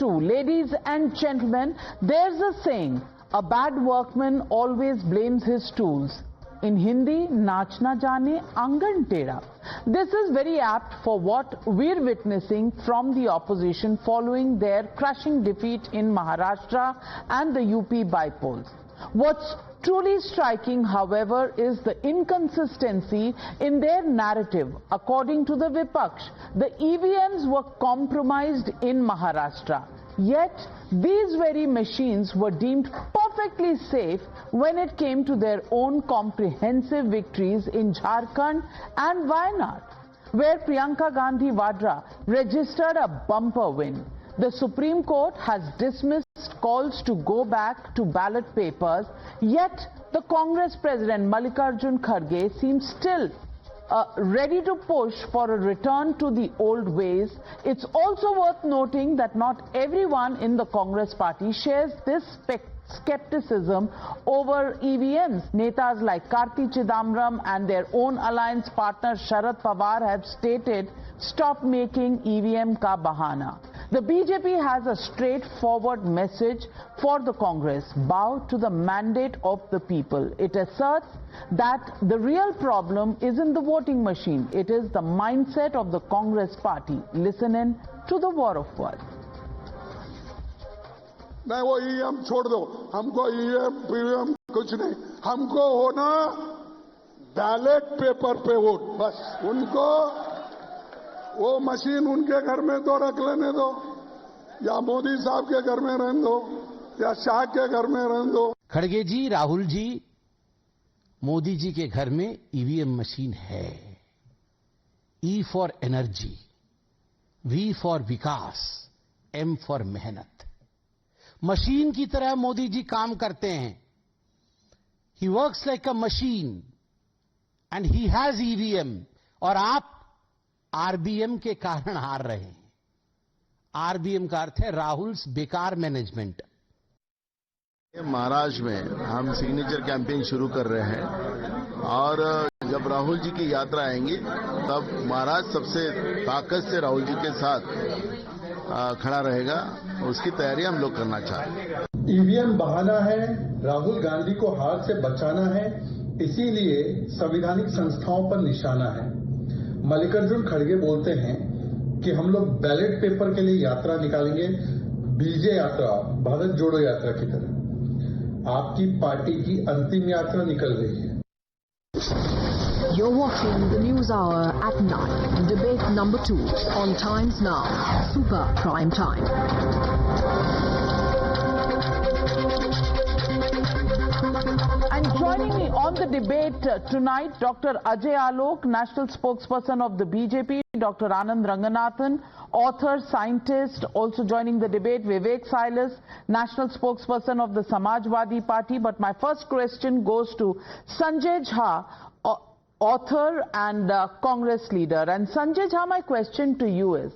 2. Ladies and gentlemen, there's a saying, a bad workman always blames his tools. In Hindi, naach na jane angan tera. This is very apt for what we're witnessing from the opposition following their crushing defeat in Maharashtra and the UP by-polls. What's truly striking, however, is the inconsistency in their narrative. According to the Vipaksh, the EVMs were compromised in Maharashtra. Yet, these very machines were deemed perfectly safe when it came to their own comprehensive victories in Jharkhand and Wayanad, where Priyanka Gandhi Vadra registered a bumper win. The Supreme Court has dismissed calls to go back to ballot papers, yet the Congress President Mallikarjun Kharge seems still ready to push for a return to the old ways. It's also worth noting that not everyone in the Congress party shares this skepticism over EVMs. Netas like Karti Chidambaram and their own alliance partner Sharad Pawar have stated, stop making EVM ka bahana. The BJP has a straightforward message for the Congress: bow to the mandate of the people. It asserts that the real problem isn't the voting machine, it is the mindset of the Congress party. Listen in to the war of words. नहीं वो EVM छोड़ दो, हमको EVM PVM कुछ नहीं, हमको होना ballot paper पे वोट, बस उनको वो मशीन उनके घर में तो रख लेने दो, या मोदी साहब के घर में रहने दो, या शाह के घर में रहने दो। खड़गे जी, राहुल जी, मोदी जी के घर में ईवीएम मशीन है। E for energy, V for vikas, M for mehnat. Machine की तरह मोदी जी काम करते हैं। He works like a machine and he has EVM, और आप आरबीएम के कारण हार रहे हैं। आरबीएम का अर्थ है राहुल्स बेकार मैनेजमेंट। महाराष्ट्र में हम सिग्नेचर कैंपेन शुरू कर रहे हैं और जब राहुल जी की यात्रा आएंगी तब महाराष्ट्र सबसे ताकत से राहुल जी के साथ खड़ा रहेगा। उसकी तैयारी हम लोग करना चाहते हैं। ईवीएम बहाना है, राहुल गांधी को हार से बचाना है, इसीलिए संवैधानिक संस्थाओं पर निशाना है। मल्लिकार्जुन खड़गे बोलते हैं कि हम लोग बैलेट पेपर के लिए यात्रा निकालेंगे, बीजे यात्रा, भारत जोड़ो यात्रा की तरह। आपकी पार्टी की अंतिम यात्रा निकल रही है। You're watching the News Hour at 9, debate number 2 on Times Now, Super Prime Time. And joining me on the debate tonight, Dr. Ajay Alok, National Spokesperson of the BJP, Dr. Anand Ranganathan, author, scientist, also joining the debate, Vivek Silas, National Spokesperson of the Samajwadi Party. But my first question goes to Sanjay Jha, author and Congress leader. And Sanjay Jha, my question to you is,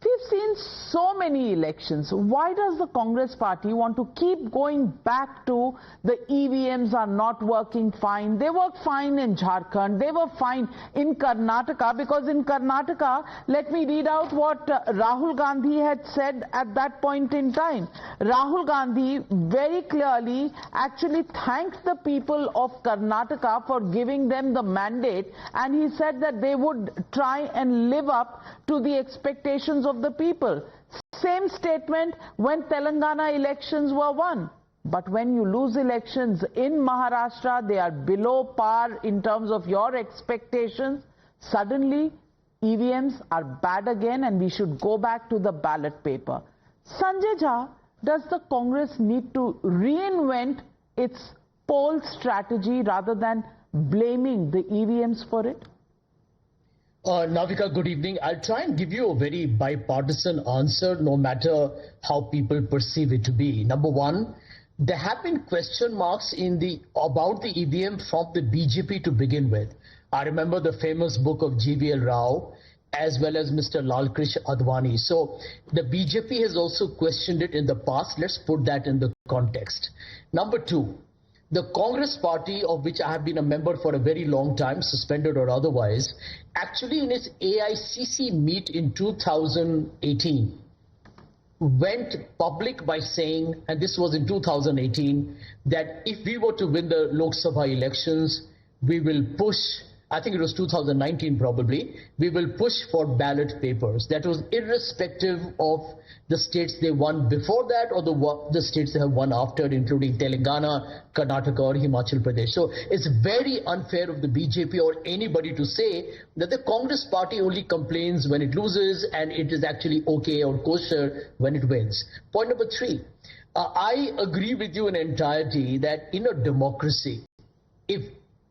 we've seen so many elections. Why does the Congress party want to keep going back to the EVMs are not working fine? They work fine in Jharkhand. They were fine in Karnataka, because in Karnataka, let me read out what Rahul Gandhi had said at that point in time. Rahul Gandhi very clearly actually thanked the people of Karnataka for giving them the mandate, and he said that they would try and live up to the expectations of the people. Same statement when Telangana elections were won. But when you lose elections in Maharashtra, they are below par in terms of your expectations. Suddenly, EVMs are bad again and we should go back to the ballot paper. Sanjay Jha, does the Congress need to reinvent its poll strategy rather than blaming the EVMs for it? Navika, good evening. I'll try and give you a very bipartisan answer, no matter how people perceive it to be. Number one, there have been question marks about the EVM from the BJP to begin with. I remember the famous book of GVL Rao, as well as Mr. Lalkrish Advani. So the BJP has also questioned it in the past. Let's put that in the context. Number two, the Congress party, of which I have been a member for a very long time, suspended or otherwise, actually in its AICC meet in 2018, went public by saying, and this was in 2018, that if we were to win the Lok Sabha elections, we will push, I think it was 2019 probably, we will push for ballot papers. That was irrespective of the states they won before that or the states they have won after, including Telangana, Karnataka or Himachal Pradesh. So it's very unfair of the BJP or anybody to say that the Congress party only complains when it loses and it is actually okay or kosher when it wins. Point number 3, I agree with you in entirety that in a democracy, if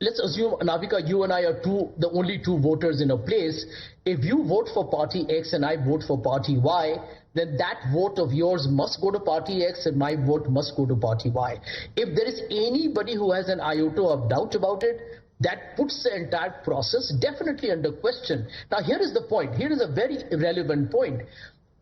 let's assume, Navika, you and I are the only two voters in a place. If you vote for party X and I vote for party Y, then that vote of yours must go to party X and my vote must go to party Y. If there is anybody who has an iota of doubt about it, that puts the entire process definitely under question. Now, here is the point. Here is a very relevant point.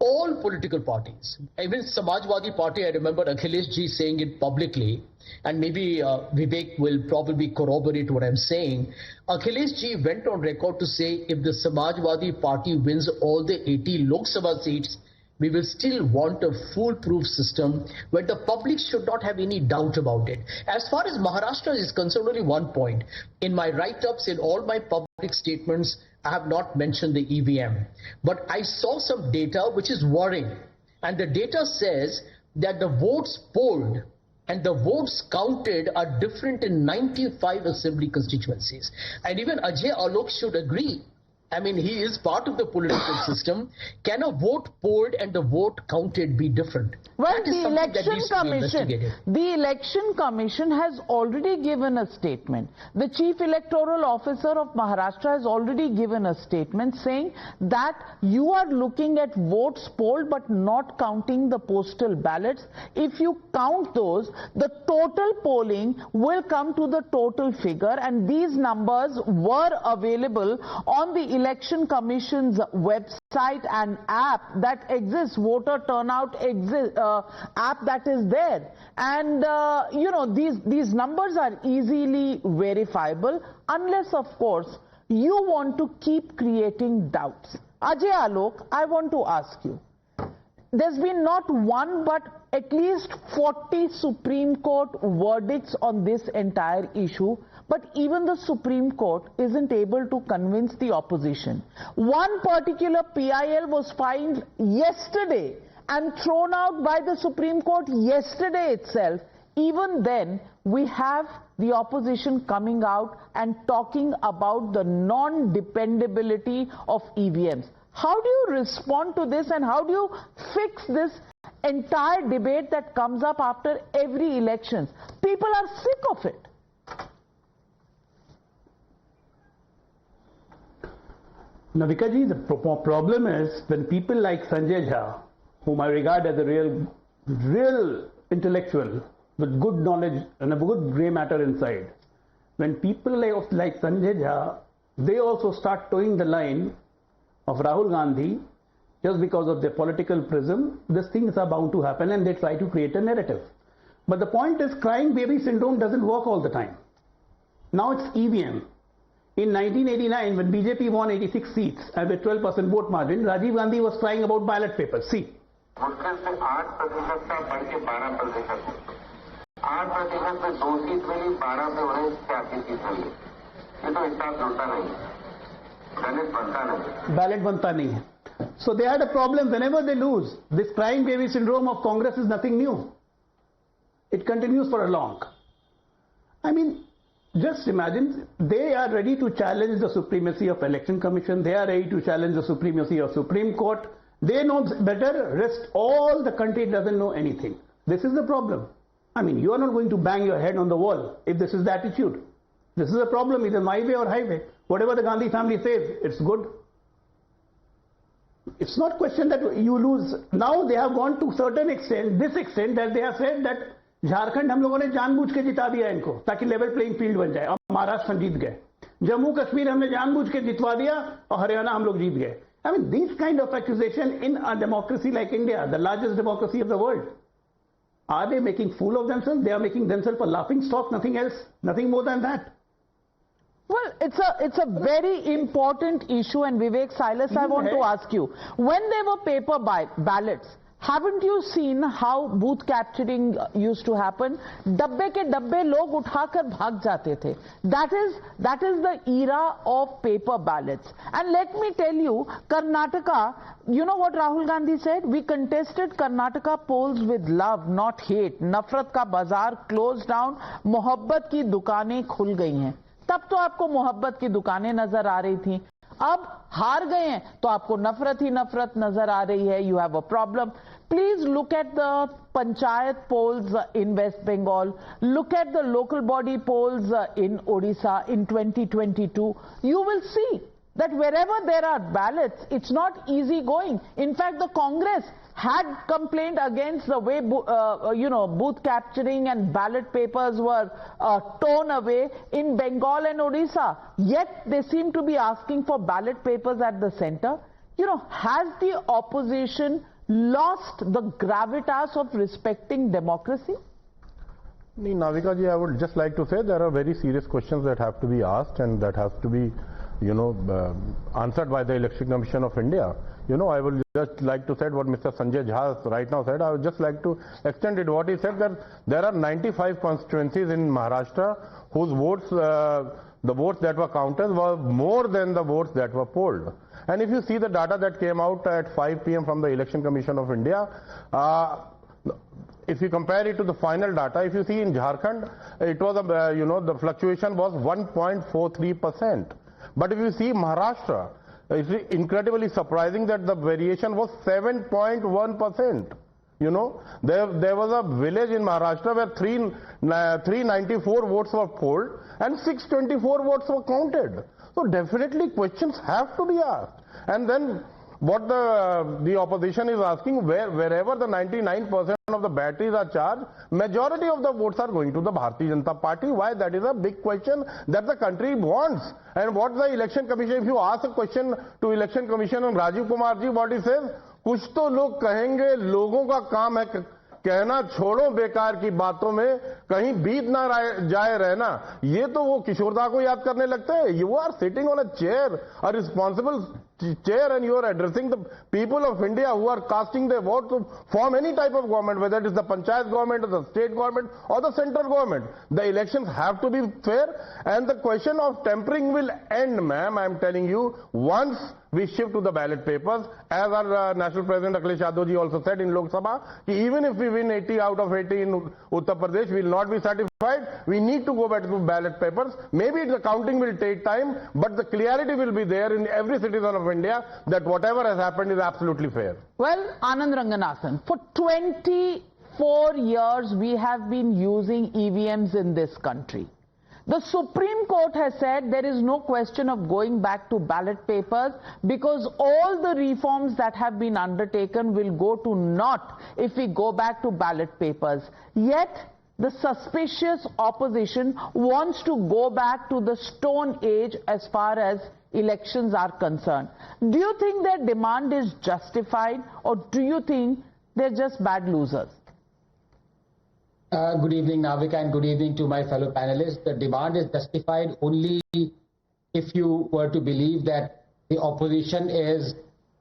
All political parties, even Samajwadi Party, I remember Akhilesh ji saying it publicly, and maybe Vivek will probably corroborate what I'm saying. Akhilesh ji went on record to say if the Samajwadi Party wins all the 80 Lok Sabha seats, we will still want a foolproof system where the public should not have any doubt about it. As far as Maharashtra is concerned, only one point. In my write-ups, in all my public statements, I have not mentioned the EVM. But I saw some data which is worrying. And the data says that the votes polled and the votes counted are different in 95 assembly constituencies. And even Ajay Alok should agree. I mean, he is part of the political system. Can a vote polled and the vote counted be different? Well, the Election Commission has already given a statement. The Chief Electoral Officer of Maharashtra has already given a statement saying that you are looking at votes polled but not counting the postal ballots. If you count those, the total polling will come to the total figure, and these numbers were available on the Election Commission's website and app that exists, voter turnout app that is there. And you know, these numbers are easily verifiable, unless of course you want to keep creating doubts. Ajay Alok, I want to ask you, there's been not one but at least 40 Supreme Court verdicts on this entire issue, but even the Supreme Court isn't able to convince the opposition. One particular PIL was filed yesterday and thrown out by the Supreme Court yesterday itself. Even then, we have the opposition coming out and talking about the non-dependability of EVMs. How do you respond to this, and how do you fix this entire debate that comes up after every election? People are sick of it. Navika ji, the problem is when people like Sanjay Jha, whom I regard as a real intellectual with good knowledge and a good grey matter inside, when people like Sanjay Jha, they also start towing the line of Rahul Gandhi just because of their political prism, these things are bound to happen and they try to create a narrative. But the point is, crying baby syndrome doesn't work all the time. Now it's EVM. In 1989, when BJP won 86 seats and with 12% vote margin, Rajiv Gandhi was crying about ballot papers. See. मुश्किल से 8% था, बढ़ के 12%। 8% में 2 seat मिली, 12 में उन्हें 86 seat मिली। ये तो हिसाब जुड़ता नहीं, बैलेट बनता नहीं। Ballot बनता नहीं है. So they had a problem whenever they lose. This crying baby syndrome of Congress is nothing new. It continues for a long. I mean, just imagine, they are ready to challenge the supremacy of Election Commission. They are ready to challenge the supremacy of Supreme Court. They know better. Rest all the country doesn't know anything. This is the problem. I mean, you are not going to bang your head on the wall if this is the attitude. This is a problem, either my way or highway. Whatever the Gandhi family says, it's good. It's not question that you lose. Now they have gone to certain extent, this extent, that they have said that Jharkhand हम लोगों ने जानबूझ के जिता दिया इनको ताकि level playing field बन जाए, और महाराष्ट्र जीत गए. जम्मू कश्मीर हमने जानबूझ के जितवा दिया और हरियाणा हम लोग जीत गए. I mean, these kind of accusation in a democracy like India, the largest democracy of the world, are they making fool of themselves? They are making themselves a laughing stock, nothing else, nothing more than that. Well, it's a very important issue, and Vivek Silas, I want to ask you, when there were paper ballots, Haven't you seen how booth capturing used to happen? डब्बे के डब्बे लोग उठाकर भाग जाते थे. That is the era of paper ballots. And let me tell you, Karnataka, you know what Rahul Gandhi said? We contested Karnataka polls with love, not hate. नफरत का बाजार closed down, मोहब्बत की दुकानें खुल गई हैं. तब तो आपको मोहब्बत की दुकानें नजर आ रही थी. अब हार गए हैं तो आपको नफरत ही नफरत नजर आ रही है. You have a problem. Please look at the panchayat polls in West Bengal. Look at the local body polls in Odisha in 2022. You will see that wherever there are ballots, it's not easy going. In fact, the Congress had complained against the way booth capturing and ballot papers were torn away in Bengal and Odisha. Yet they seem to be asking for ballot papers at the center. Has the opposition lost the gravitas of respecting democracy? Navika ji, I would just like to say there are very serious questions that have to be asked and that has to be answered by the Election Commission of India. I would just like to say what Mr. Sanjay Jha right now said. I would just like to extend it. What he said, that there are 95 constituencies in Maharashtra whose votes, the votes that were counted were more than the votes that were polled. And if you see the data that came out at 5 p.m. from the Election Commission of India, if you compare it to the final data, if you see in Jharkhand, it was the fluctuation was 1.43%. But if you see Maharashtra, it's incredibly surprising that the variation was 7.1%. There was a village in Maharashtra where 394 votes were polled and 624 votes were counted. So definitely questions have to be asked. And then what the opposition is asking, wherever the 99% of the batteries are charged, majority of the votes are going to the Bharatiya Janata Party. Why? That is a big question that the country wants. And what the Election Commission, if you ask a question to Election Commission and Rajiv Kumar ji, what he says, कुछ तो लोग कहेंगे, लोगों का काम है कहना, छोड़ो बेकार की बातों में, कहीं बीत ना जाए रहना. ये तो वो किशोरदा को याद करने लगते हैं. You are sitting on a chair, a responsible chair, and you are addressing the people of India who are casting their vote to form any type of government, whether it is the panchayat government or the state government or the central government. The elections have to be fair, and the question of tampering will end, ma'am. I am telling you, once we shift to the ballot papers, as our National President Akhilesh Yadav ji also said in Lok Sabha, even if we win 80 out of 80 in Uttar Pradesh, we will not be satisfied. We need to go back to ballot papers. Maybe the counting will take time, but the clarity will be there in every citizen of India that whatever has happened is absolutely fair. Well, Anand Ranganathan, for 24 years we have been using EVMs in this country. The Supreme Court has said there is no question of going back to ballot papers because all the reforms that have been undertaken will go to naught if we go back to ballot papers. Yet, the suspicious opposition wants to go back to the Stone Age as far as elections are concerned. Do you think their demand is justified, or do you think they're just bad losers? Good evening, Navika, and good evening to my fellow panelists. The demand is justified only if you were to believe that the opposition is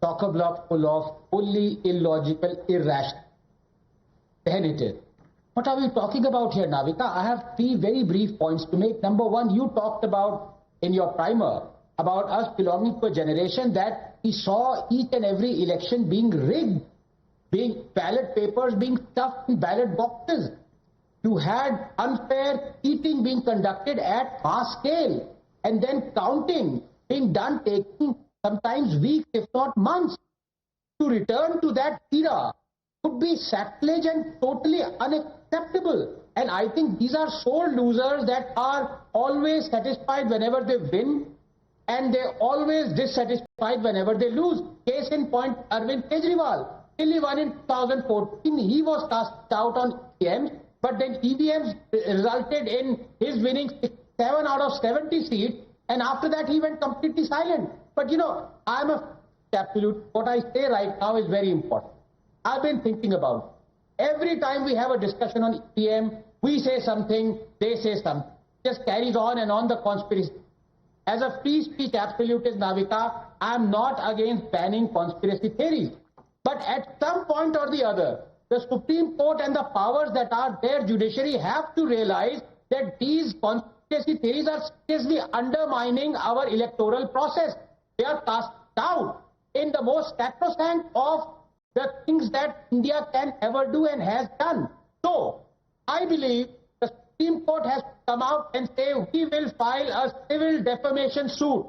chock-a-block full of fully illogical, irrational. Then it is. What are we talking about here, Navika? I have 3 very brief points to make. Number one, you talked about in your primer about us belonging to a generation that we saw each and every election being rigged, being ballot papers being stuffed in ballot boxes. You had unfair cheating being conducted at mass scale, and then counting being done taking sometimes weeks, if not months. To return to that era would be sacrilege and totally unacceptable. And I think these are sore losers that are always satisfied whenever they win, and they're always dissatisfied whenever they lose. Case in point, Arvind Kejriwal. Till he won in 2014, he was cast out on EVMs, but then EVMs resulted in his winning 7 out of 70 seats, and after that he went completely silent. But I'm a absolute, what I say right now is very important. I've been thinking about it. Every time we have a discussion on EVM, we say something, they say something. Just carries on and on the conspiracy. As a free speech absolutist, Navika, I'm not against banning conspiracy theories. But at some point or the other, the Supreme Court and the powers that are there, judiciary, have to realize that these conspiracy theories are seriously undermining our electoral process. They are cast down in the most sacrosanct of the things that India can ever do and has done. So, I believe the Supreme Court has come out and say we will file a civil defamation suit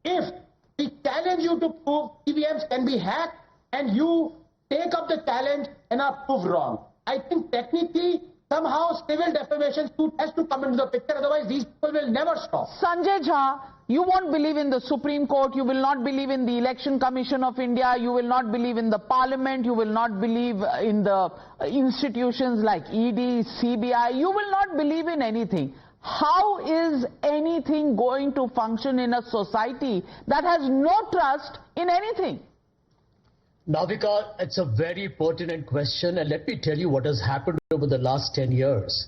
if we challenge you to prove EVMs can be hacked and you take up the challenge and are proved wrong. I think technically somehow civil defamation suit has to come into the picture, otherwise these people will never stop. Sanjay Jha, you won't believe in the Supreme Court, you will not believe in the Election Commission of India, you will not believe in the Parliament, you will not believe in the institutions like ED, CBI, you will not believe in anything. How is anything going to function in a society that has no trust in anything? Navika, it's a very pertinent question, and let me tell you what has happened over the last 10 years.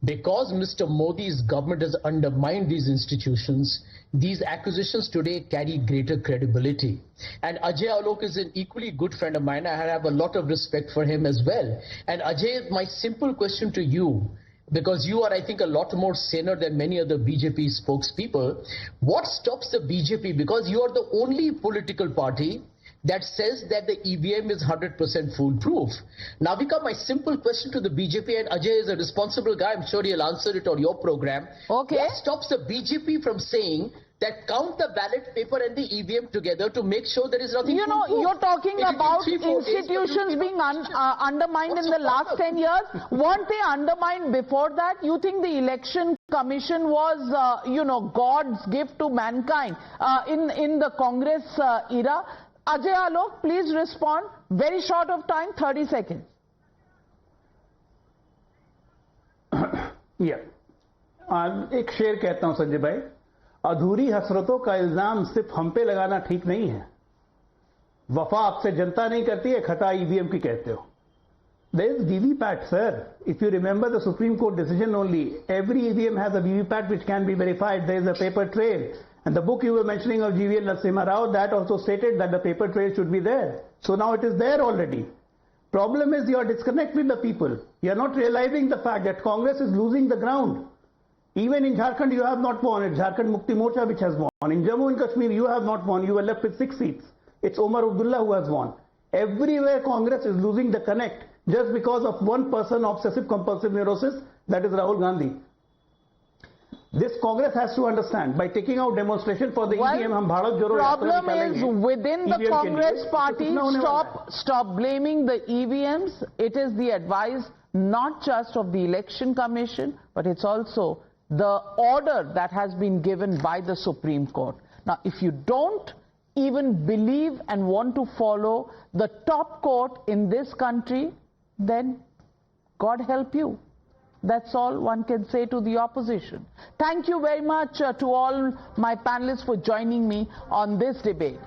Because Mr. Modi's government has undermined these institutions, these accusations today carry greater credibility. And Ajay Alok is an equally good friend of mine. I have a lot of respect for him as well. And Ajay, my simple question to you, because you are, I think, a lot more saner than many other BJP spokespeople, what stops the BJP? Because you are the only political party that says that the EVM is 100% foolproof. Navika, my simple question to the BJP, and Ajay is a responsible guy, I'm sure he'll answer it on your program. Okay. What stops the BJP from saying that count the ballot paper and the EVM together to make sure there is nothing You know, foolproof? you're talking about institutions being undermined in the last 10 years. Weren't they undermined before that? You think the Election Commission was, God's gift to mankind in the Congress era? Ajay Alok, please respond. Very short of time, 30 seconds. एक शेर कहता हूं संजय भाई, अधूरी हसरतों का इल्जाम सिर्फ हम पे लगाना ठीक नहीं है. वफा आपसे जनता नहीं करती है, खता ईवीएम की कहते हो. There is VVPAT, sir. If you remember the Supreme Court decision only, every EVM has a VVPAT which can be verified. There is a paper trail. And the book you were mentioning of GVL Narasimha Rao, that also stated that the paper trail should be there. So now it is there already. Problem is you are disconnect with the people. You are not realizing the fact that Congress is losing the ground. Even in Jharkhand you have not won. It's Jharkhand Mukti Morcha which has won. In Jammu and Kashmir you have not won. You were left with 6 seats. It's Omar Abdullah who has won. Everywhere Congress is losing the connect just because of one person obsessive compulsive neurosis, that is Rahul Gandhi. This Congress has to understand, by taking out demonstration for the EVM, hum Bharat Joro Yatra problem is within the Congress party. Stop blaming the EVMs. It is the advice not just of the Election Commission, but it's also the order that has been given by the Supreme Court. Now, if you don't even believe and want to follow the top court in this country, then God help you. That's all one can say to the opposition. Thank you very much to all my panelists for joining me on this debate.